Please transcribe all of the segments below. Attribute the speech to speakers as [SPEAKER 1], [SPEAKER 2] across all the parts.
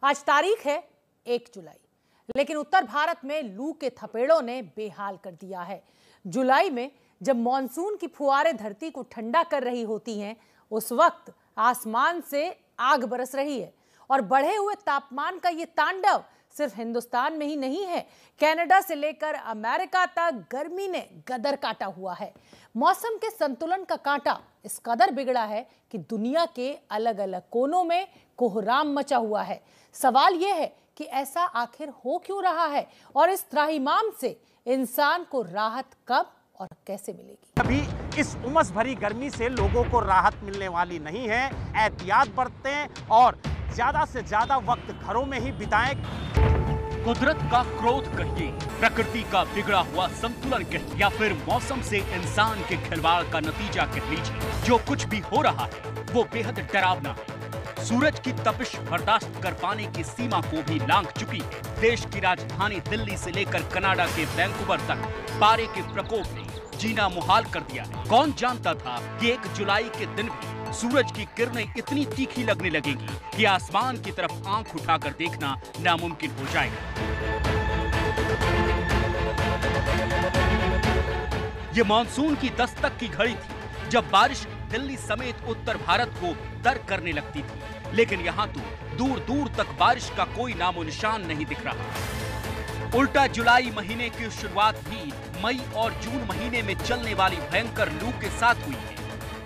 [SPEAKER 1] आज तारीख है 1 जुलाई, लेकिन उत्तर भारत में लू के थपेड़ों ने बेहाल कर दिया है। जुलाई में जब मॉनसून की फुहारें धरती को ठंडा कर रही होती हैं, उस वक्त आसमान से आग बरस रही है और बढ़े हुए तापमान का ये तांडव सिर्फ हिंदुस्तान में ही नहीं है, कनाडा से लेकर अमेरिका तक गर्मी ने गदर काटा हुआ है। मौसम के संतुलन का कांटा इस कदर बिगड़ा है कि दुनिया के अलग अलग कोनों में कोहराम मचा हुआ है। सवाल यह है कि ऐसा आखिर हो क्यों रहा है और इस त्राहिमाम से इंसान को राहत कब और कैसे मिलेगी?
[SPEAKER 2] अभी इस उमस भरी गर्मी से लोगों को राहत मिलने वाली नहीं है। एहतियात बरतें और ज्यादा से ज्यादा वक्त घरों में ही बिताएं।
[SPEAKER 3] कुदरत का क्रोध कहिए, प्रकृति का बिगड़ा हुआ संतुलन कहिए, या फिर मौसम से इंसान के खिलवाड़ का नतीजा कह लीजिए। जो कुछ भी हो रहा है वो बेहद डरावना है। सूरज की तपिश बर्दाश्त कर पाने की सीमा को भी लांघ चुकी है। देश की राजधानी दिल्ली से लेकर कनाडा के वैंकूवर तक पारे के प्रकोप ने जीना मुहाल कर दिया है। कौन जानता था कि 1 जुलाई के दिन भी सूरज की किरणें इतनी तीखी लगने लगेंगी कि आसमान की तरफ आंख उठाकर देखना नामुमकिन हो जाएगा। ये मानसून की दस्तक की घड़ी थी जब बारिश दिल्ली समेत उत्तर भारत को दर करने लगती थी, लेकिन यहाँ तो दूर दूर तक बारिश का कोई नामो निशान नहीं दिख रहा। उल्टा जुलाई महीने की शुरुआत भी मई और जून महीने में चलने वाली भयंकर लू के साथ हुई है।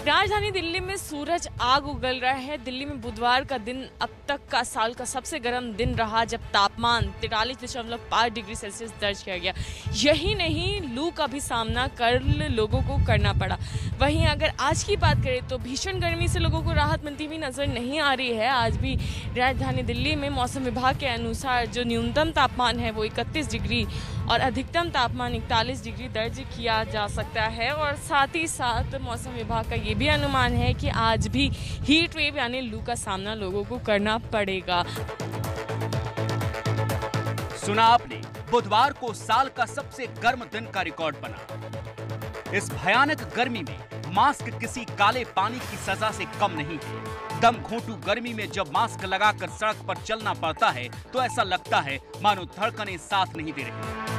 [SPEAKER 4] राजधानी दिल्ली में सूरज आग उगल रहा है। दिल्ली में बुधवार का दिन अब तक का साल का सबसे गर्म दिन रहा, जब तापमान 43.5 डिग्री सेल्सियस दर्ज किया गया। यही नहीं, लू का भी सामना कल लोगों को करना पड़ा। वहीं अगर आज की बात करें तो भीषण गर्मी से लोगों को राहत मिलती हुई नजर नहीं आ रही है। आज भी राजधानी दिल्ली में मौसम विभाग के अनुसार जो न्यूनतम तापमान है वो 31 डिग्री और अधिकतम तापमान 41 डिग्री दर्ज किया जा सकता है। और साथ ही साथ मौसम विभाग का ये भी अनुमान है कि आज भी हीट वेव यानी लू का सामना लोगों को करना पड़ेगा।
[SPEAKER 3] सुना आपने, बुधवार को साल का सबसे गर्म दिन का रिकॉर्ड बना। इस भयानक गर्मी में मास्क किसी काले पानी की सजा से कम नहीं है। दम घोंटू गर्मी में जब मास्क लगाकर सड़क पर चलना पड़ता है तो ऐसा लगता है मानो धड़कनें साथ नहीं दे रही।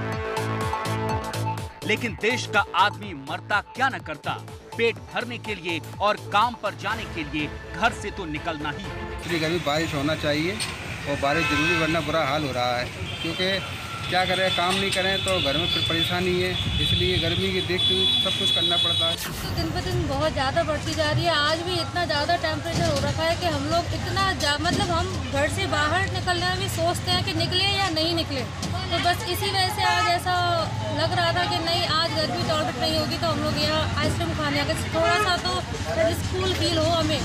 [SPEAKER 3] लेकिन देश का आदमी मरता क्या न करता, पेट भरने के लिए और काम पर जाने के लिए घर से तो निकलना ही है।
[SPEAKER 5] इतनी गर्मी बारिश होना चाहिए और बारिश जरूरी, वरना बुरा हाल हो रहा है। क्योंकि क्या करें, काम नहीं करें तो घर में फिर परेशानी है, इसलिए गर्मी के देखते हुए सब कुछ करना पड़ता है।
[SPEAKER 6] दिन पे दिन बहुत ज़्यादा बढ़ती जा रही है। आज भी इतना ज़्यादा टेम्परेचर हो रखा है कि हम लोग इतना मतलब हम घर से बाहर निकलने में भी सोचते हैं कि निकले या नहीं निकले। तो बस इसी वजह से आज ऐसा लग रहा था कि नहीं, आज गर्मी टॉलरेट नहीं होगी तो हम लोग यहाँ आइसक्रीम खाने आ गए। थोड़ा सा तो स्कूल फील हो हमें।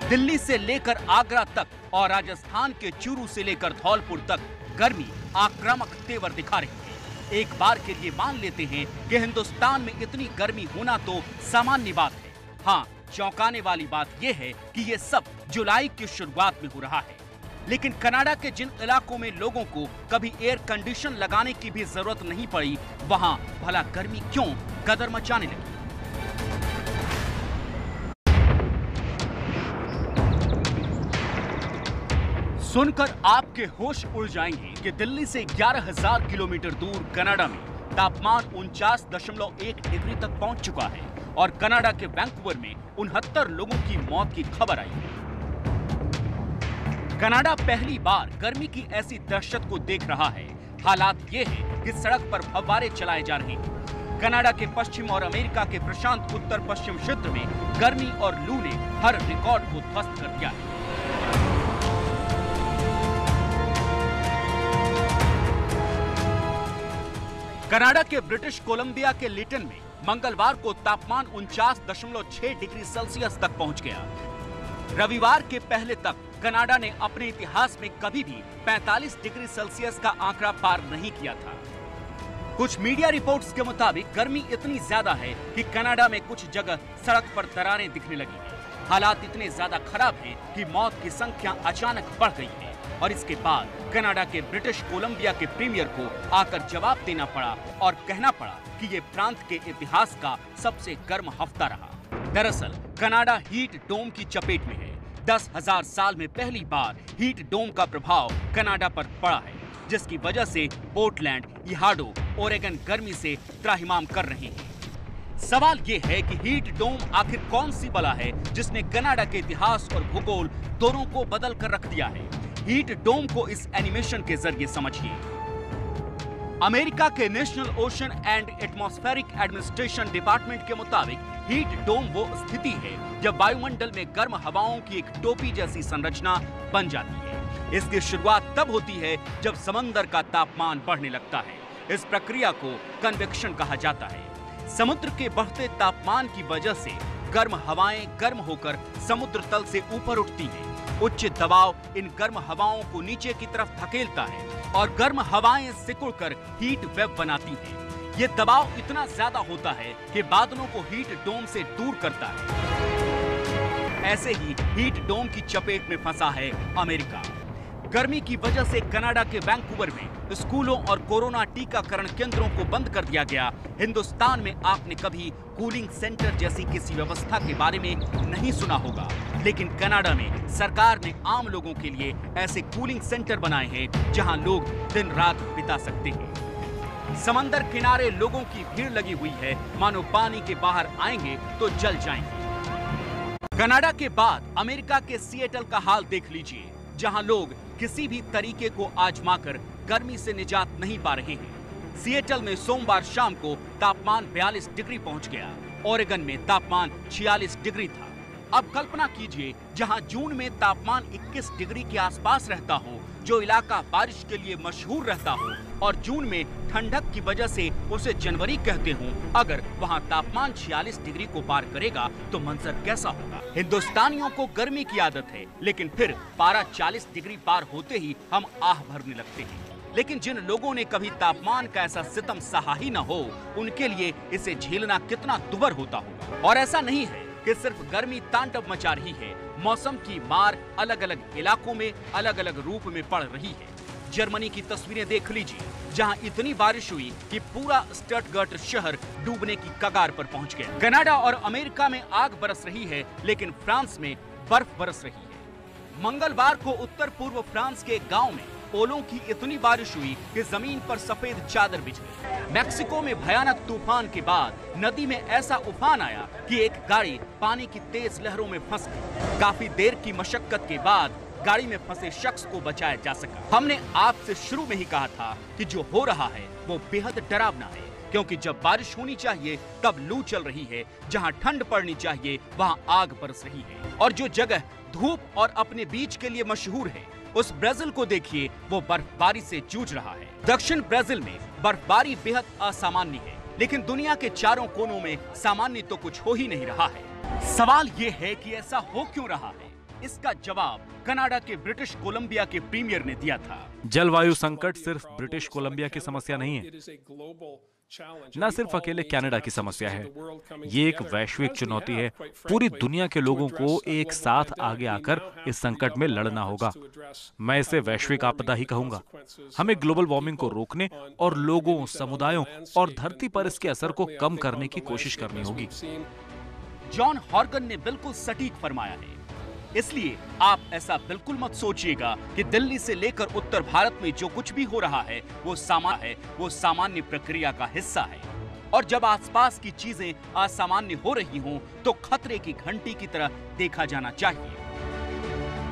[SPEAKER 3] दिल्ली से लेकर आगरा तक और राजस्थान के चूरू से लेकर धौलपुर तक गर्मी आक्रामक तेवर दिखा रही है। एक बार के लिए मान लेते हैं कि हिंदुस्तान में इतनी गर्मी होना तो सामान्य बात है। हाँ, चौंकाने वाली बात यह है कि ये सब जुलाई की शुरुआत में हो रहा है। लेकिन कनाडा के जिन इलाकों में लोगों को कभी एयर कंडीशन लगाने की भी जरूरत नहीं पड़ी, वहां भला गर्मी क्यों कदर मचाने लगी? सुनकर आपके होश उड़ जाएंगे कि दिल्ली से 11,000 किलोमीटर दूर कनाडा में तापमान 49.1 डिग्री तक पहुंच चुका है और कनाडा के वैंकूवर में 69 लोगों की मौत की खबर आई है। कनाडा पहली बार गर्मी की ऐसी दहशत को देख रहा है। हालात ये है कि सड़क पर फव्वारे चलाए जा रहे हैं। कनाडा के पश्चिम और अमेरिका के प्रशांत उत्तर पश्चिम क्षेत्र में गर्मी और लू ने हर रिकॉर्ड को ध्वस्त कर दिया है। कनाडा के ब्रिटिश कोलंबिया के लिटन में मंगलवार को तापमान 49.6 डिग्री सेल्सियस तक पहुंच गया। रविवार के पहले तक कनाडा ने अपने इतिहास में कभी भी 45 डिग्री सेल्सियस का आंकड़ा पार नहीं किया था। कुछ मीडिया रिपोर्ट्स के मुताबिक गर्मी इतनी ज्यादा है कि कनाडा में कुछ जगह सड़क पर दरारें दिखने लगी हैं। हालात इतने ज्यादा खराब हैं कि मौत की संख्या अचानक बढ़ गई है और इसके बाद कनाडा के ब्रिटिश कोलंबिया के प्रीमियर को आकर जवाब देना पड़ा और कहना पड़ा कि ये प्रांत के इतिहास का सबसे गर्म हफ्ता रहा। दरअसल कनाडा हीट डोम की चपेट में है। 10,000 साल में पहली बार हीट डोम का प्रभाव कनाडा पर पड़ा है, जिसकी वजह से पोर्टलैंड, इहाडो, ओरेगन गर्मी से त्राहिमाम कर रहे हैं। सवाल ये है कि हीट डोम आखिर कौन सी बला है जिसने कनाडा के इतिहास और भूगोल दोनों को बदल कर रख दिया है। हीट डोम को इस एनिमेशन के जरिए समझिए। अमेरिका के national ocean and atmospheric administration department के मुताबिक हीट डोम वो स्थिति है जब वायुमंडल में गर्म हवाओं की एक टोपी जैसी संरचना बन जाती है। इसकी शुरुआत तब होती है जब समंदर का तापमान बढ़ने लगता है। इस प्रक्रिया को कन्वेक्शन कहा जाता है। समुद्र के बढ़ते तापमान की वजह से गर्म हवाएं गर्म होकर समुद्र तल से ऊपर उठती हैं। उच्च दबाव इन गर्म हवाओं को नीचे की तरफ धकेलता है और गर्म हवाएं सिकुड़कर हीट वेव बनाती हैं। ये दबाव इतना ज्यादा होता है कि बादलों को हीट डोम से दूर करता है। ऐसे ही हीट डोम की चपेट में फंसा है अमेरिका। गर्मी की वजह से कनाडा के वैंकूवर में स्कूलों और कोरोना टीकाकरण केंद्रों को बंद कर दिया गया। हिंदुस्तान में आपने कभी कूलिंग सेंटर जैसी किसी व्यवस्था के बारे में नहीं सुना होगा, लेकिन कनाडा में सरकार ने आम लोगों के लिए ऐसे कूलिंग सेंटर बनाए हैं जहां लोग दिन रात बिता सकते हैं। समंदर किनारे लोगों की भीड़ लगी हुई है, मानो पानी के बाहर आएंगे तो जल जाएंगे। कनाडा के बाद अमेरिका के सिएटल का हाल देख लीजिए, जहां लोग किसी भी तरीके को आजमाकर गर्मी से निजात नहीं पा रहे हैं। सिएटल में सोमवार शाम को तापमान 42 डिग्री पहुंच गया। ओरेगन में तापमान 46 डिग्री था। अब कल्पना कीजिए, जहां जून में तापमान 21 डिग्री के आसपास रहता हो, जो इलाका बारिश के लिए मशहूर रहता हो और जून में ठंडक की वजह से उसे जनवरी कहते हों, अगर वहां तापमान 46 डिग्री को पार करेगा तो मंजर कैसा होगा। हिंदुस्तानियों को गर्मी की आदत है, लेकिन फिर पारा 40 डिग्री पार होते ही हम आह भरने लगते हैं। लेकिन जिन लोगों ने कभी तापमान का ऐसा सितम सहा ही न हो, उनके लिए इसे झेलना कितना दुभर होता होगा। और ऐसा नहीं है कि सिर्फ गर्मी तांडव मचा रही है, मौसम की मार अलग अलग इलाकों में अलग अलग रूप में पड़ रही है। जर्मनी की तस्वीरें देख लीजिए, जहां इतनी बारिश हुई कि पूरा स्टटगर्ट शहर डूबने की कगार पर पहुंच गया। कनाडा और अमेरिका में आग बरस रही है, लेकिन फ्रांस में बर्फ बरस रही है। मंगलवार को उत्तर पूर्व फ्रांस के गांव में ओलों की इतनी बारिश हुई कि जमीन पर सफेद चादर बिछ गई। मैक्सिको में भयानक तूफान के बाद नदी में ऐसा उफान आया कि एक गाड़ी पानी की तेज लहरों में फंस गई। काफी देर की मशक्कत के बाद गाड़ी में फंसे शख्स को बचाया जा सका। हमने आपसे शुरू में ही कहा था कि जो हो रहा है वो बेहद डरावना है, क्योंकि जब बारिश होनी चाहिए तब लू चल रही है, जहां ठंड पड़नी चाहिए वहां आग बरस रही है। और जो जगह धूप और अपने बीज के लिए मशहूर है, उस ब्राजील को देखिए, वो बर्फबारी से जूझ रहा है। दक्षिण ब्राजील में बर्फबारी बेहद असामान्य है, लेकिन दुनिया के चारों कोनों में सामान्य तो कुछ हो ही नहीं रहा है। सवाल ये है कि ऐसा हो क्यों रहा है। इसका जवाब कनाडा के ब्रिटिश कोलंबिया के प्रीमियर ने दिया था।
[SPEAKER 7] जलवायु संकट सिर्फ ब्रिटिश कोलंबिया की समस्या नहीं है, न सिर्फ अकेले कनाडा की समस्या है, ये एक वैश्विक चुनौती है। पूरी दुनिया के लोगों को एक साथ आगे आकर इस संकट में लड़ना होगा। मैं इसे वैश्विक आपदा ही कहूंगा। हमें ग्लोबल वार्मिंग को रोकने और लोगों, समुदायों और धरती पर इसके असर को कम करने की कोशिश करनी होगी।
[SPEAKER 3] जॉन हॉर्गन ने बिल्कुल सटीक फरमाया है। इसलिए आप ऐसा बिल्कुल मत सोचिएगा कि दिल्ली से लेकर उत्तर भारत में जो कुछ भी हो रहा है वो सामान्य प्रक्रिया का हिस्सा है। और जब आसपास की चीजें असामान्य हो रही हों तो खतरे की घंटी की तरह देखा जाना चाहिए।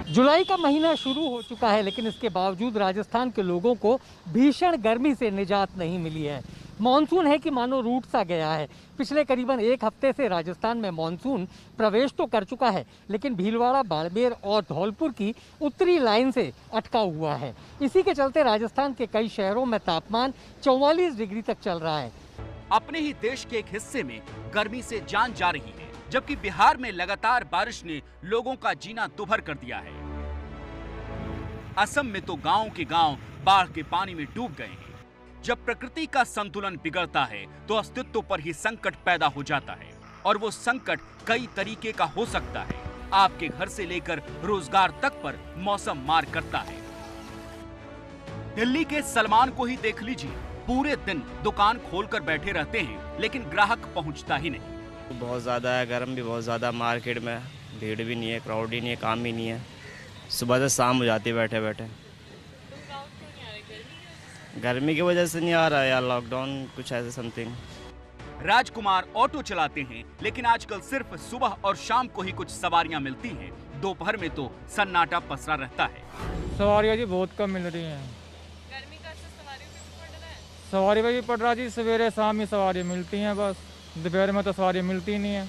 [SPEAKER 8] जुलाई का महीना शुरू हो चुका है, लेकिन इसके बावजूद राजस्थान के लोगों को भीषण गर्मी से निजात नहीं मिली है। मानसून है कि मानो रूठ सा गया है। पिछले करीबन एक हफ्ते से राजस्थान में मानसून प्रवेश तो कर चुका है, लेकिन भीलवाड़ा, बाड़मेर और धौलपुर की उत्तरी लाइन से अटका हुआ है। इसी के चलते राजस्थान के कई शहरों में तापमान 44 डिग्री तक चल रहा है।
[SPEAKER 3] अपने ही देश के एक हिस्से में गर्मी से जान जा रही है, जबकि बिहार में लगातार बारिश ने लोगों का जीना दुभर कर दिया है। असम में तो गांव के गांव बाढ़ के पानी में डूब गए हैं। जब प्रकृति का संतुलन बिगड़ता है तो अस्तित्व पर ही संकट पैदा हो जाता है, और वो संकट कई तरीके का हो सकता है। आपके घर से लेकर रोजगार तक पर मौसम मार करता है। दिल्ली के सलमान को ही देख लीजिए, पूरे दिन दुकान खोलकर बैठे रहते हैं, लेकिन ग्राहक पहुंचता ही नहीं।
[SPEAKER 9] बहुत ज्यादा है, गर्म भी बहुत ज्यादा, मार्केट में भीड़ भी नहीं है, क्राउड ही नहीं है, काम ही नहीं है। सुबह से शाम हो जाती है बैठे बैठे। गर्मी की वजह से नहीं आ रहा है या लॉकडाउन कुछ ऐसे समथिंग।
[SPEAKER 3] राजकुमार ऑटो चलाते हैं, लेकिन आजकल सिर्फ सुबह और शाम को ही कुछ सवारियां मिलती हैं। दोपहर में तो सन्नाटा पसरा रहता है।
[SPEAKER 10] सवारियां जी बहुत कम मिल रही हैं।
[SPEAKER 4] गर्मी का असर सवारियों पे भी पड़ रहा है?
[SPEAKER 10] सवारी पे भी पड़ रहा जी, सवेरे शाम ही सवारी मिलती हैं, बस दोपहर में तो सवारी मिलती नहीं है।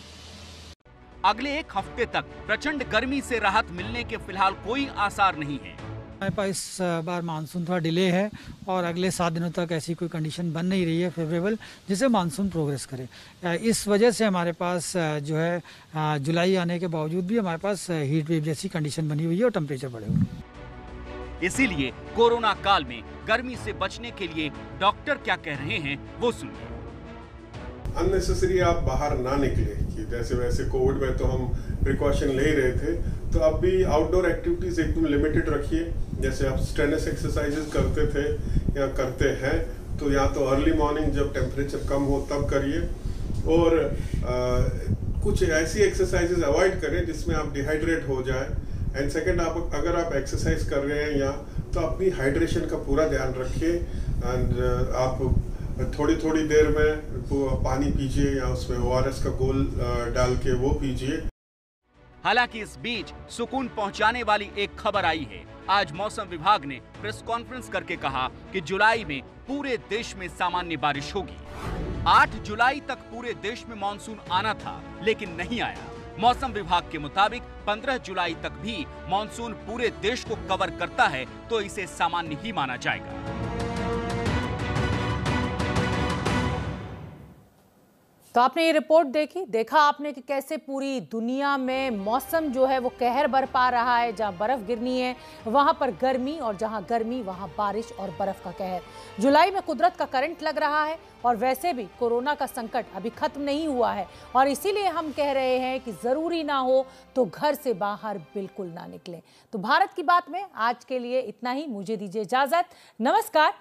[SPEAKER 3] अगले एक हफ्ते तक प्रचंड गर्मी से राहत मिलने के फिलहाल कोई आसार नहीं है।
[SPEAKER 11] हमारे पास इस बार मानसून थोड़ा डिले है और अगले 7 दिनों तक ऐसी कोई कंडीशन बन नहीं रही है फेवरेबल जिससे मानसून प्रोग्रेस करे। इस वजह से हमारे पास जो है जुलाई आने के बावजूद भी हमारे पास हीट वेव जैसी कंडीशन बनी हुई है और टेम्परेचर बढ़े हुए हैं।
[SPEAKER 3] इसीलिए कोरोना काल में गर्मी से बचने के लिए डॉक्टर क्या कह रहे हैं वो सुनिए।
[SPEAKER 12] अननेसेसरी आप बाहर ना निकले, कि जैसे वैसे कोविड में तो हम प्रिकॉशन ले रहे थे, तो अब भी आउटडोर एक्टिविटीज एकदम लिमिटेड रखिए। जैसे आप स्ट्रेनस एक्सरसाइजेस करते थे या करते हैं तो या तो अर्ली मॉर्निंग जब टेम्परेचर कम हो तब करिए, और कुछ ऐसी एक्सरसाइजेस अवॉइड करें जिसमें आप डिहाइड्रेट हो जाए। एंड सेकंड, आप अगर आप एक्सरसाइज कर रहे हैं या तो अपनी हाइड्रेशन का पूरा ध्यान रखिए। एंड आप थोड़ी थोड़ी देर में पानी पीजिए या उसमें ORS का घोल डाल के वो पीजिए।
[SPEAKER 3] हालांकि इस बीच सुकून पहुंचाने वाली एक खबर आई है। आज मौसम विभाग ने प्रेस कॉन्फ्रेंस करके कहा कि जुलाई में पूरे देश में सामान्य बारिश होगी। 8 जुलाई तक पूरे देश में मानसून आना था, लेकिन नहीं आया। मौसम विभाग के मुताबिक 15 जुलाई तक भी मानसून पूरे देश को कवर करता है तो इसे सामान्य ही माना जाएगा।
[SPEAKER 1] तो आपने ये रिपोर्ट देखा आपने कि कैसे पूरी दुनिया में मौसम जो है वो कहर बरपा रहा है। जहां बर्फ गिरनी है वहां पर गर्मी, और जहां गर्मी वहां बारिश और बर्फ का कहर। जुलाई में कुदरत का करंट लग रहा है, और वैसे भी कोरोना का संकट अभी खत्म नहीं हुआ है, और इसीलिए हम कह रहे हैं कि जरूरी ना हो तो घर से बाहर बिल्कुल ना निकलें। तो भारत की बात में आज के लिए इतना ही। मुझे दीजिए इजाजत। नमस्कार।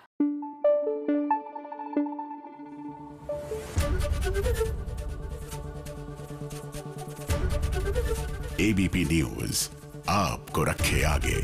[SPEAKER 13] ABP न्यूज आपको रखे आगे।